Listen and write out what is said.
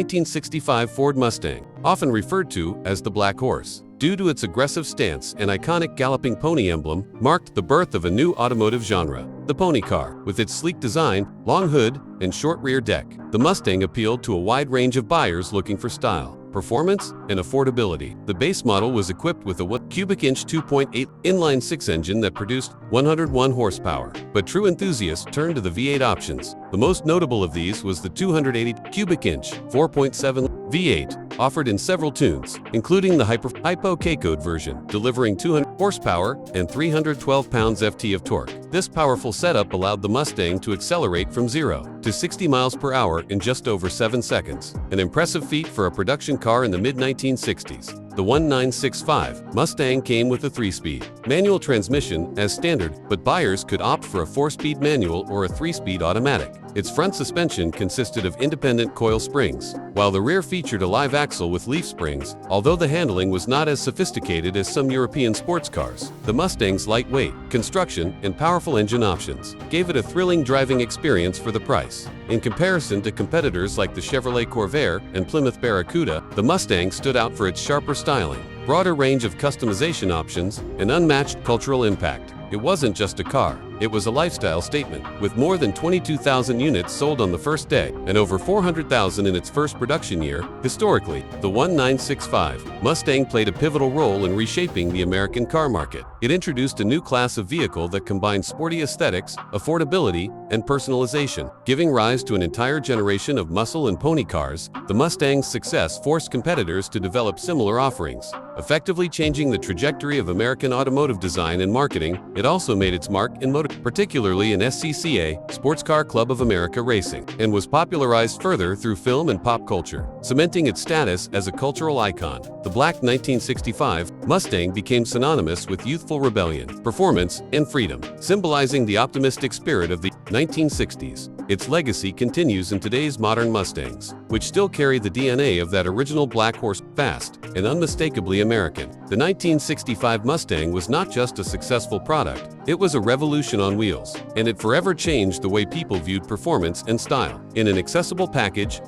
1965 Ford Mustang, often referred to as the Black Horse, due to its aggressive stance and iconic galloping pony emblem, marked the birth of a new automotive genre, the pony car. With its sleek design, long hood, and short rear deck, the Mustang appealed to a wide range of buyers looking for style, performance, and affordability. The base model was equipped with a 1 cubic inch 2.8 inline-6 engine that produced 101 horsepower, but true enthusiasts turned to the V8 options. The most notable of these was the 280 cubic inch 4.7 V8, offered in several tunes, including the Hypo K-Code version, delivering 200 horsepower and 312 pounds-ft of torque. This powerful setup allowed the Mustang to accelerate from 0 to 60 miles per hour in just over 7 seconds, an impressive feat for a production car in the mid-1960s. The 1965 Mustang came with a 3-speed manual transmission as standard, but buyers could opt for a 4-speed manual or a 3-speed automatic. Its front suspension consisted of independent coil springs, while the rear featured a live axle with leaf springs. Although the handling was not as sophisticated as some European sports cars, the Mustang's lightweight construction and powerful engine options gave it a thrilling driving experience for the price. In comparison to competitors like the Chevrolet Corvair and Plymouth Barracuda, the Mustang stood out for its sharper styling, broader range of customization options, and unmatched cultural impact. It wasn't just a car, it was a lifestyle statement. With more than 22,000 units sold on the first day and over 400,000 in its first production year, historically, the 1965 Mustang played a pivotal role in reshaping the American car market. It introduced a new class of vehicle that combined sporty aesthetics, affordability, and personalization, giving rise to an entire generation of muscle and pony cars. The Mustang's success forced competitors to develop similar offerings, effectively changing the trajectory of American automotive design and marketing. It also made its mark in motor, particularly in SCCA, Sports Car Club of America racing, and was popularized further through film and pop culture, cementing its status as a cultural icon. The black 1965 Mustang became synonymous with youthful rebellion, performance, and freedom, symbolizing the optimistic spirit of the 1960s. Its legacy continues in today's modern Mustangs, which still carry the DNA of that original Black Horse, fast and unmistakably American. The 1965 Mustang was not just a successful product, it was a revolution on wheels, and it forever changed the way people viewed performance and style. In an accessible package,